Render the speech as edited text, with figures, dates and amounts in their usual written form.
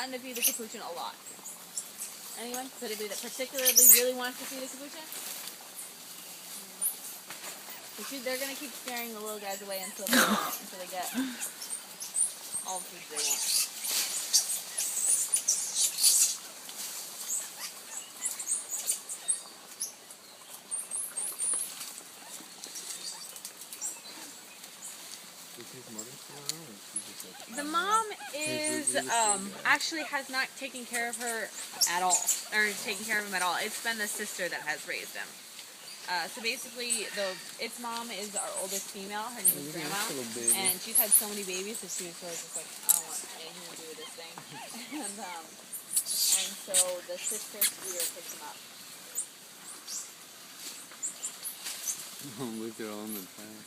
gotten to feed the capuchin a lot. Anyone? Anybody that particularly really wants to feed a capuchin? They're gonna keep scaring the little guys away until they get all the food they want. The mom is actually has not taken care of her at all, or taken care of him at all. It's been the sister that has raised him. So basically, its mom is our oldest female. Her name is Grandma, and she's had so many babies that she was sort of just like, I don't want anything to do with this thing. and so the sister Skeeter picks him up. Look at all in the back.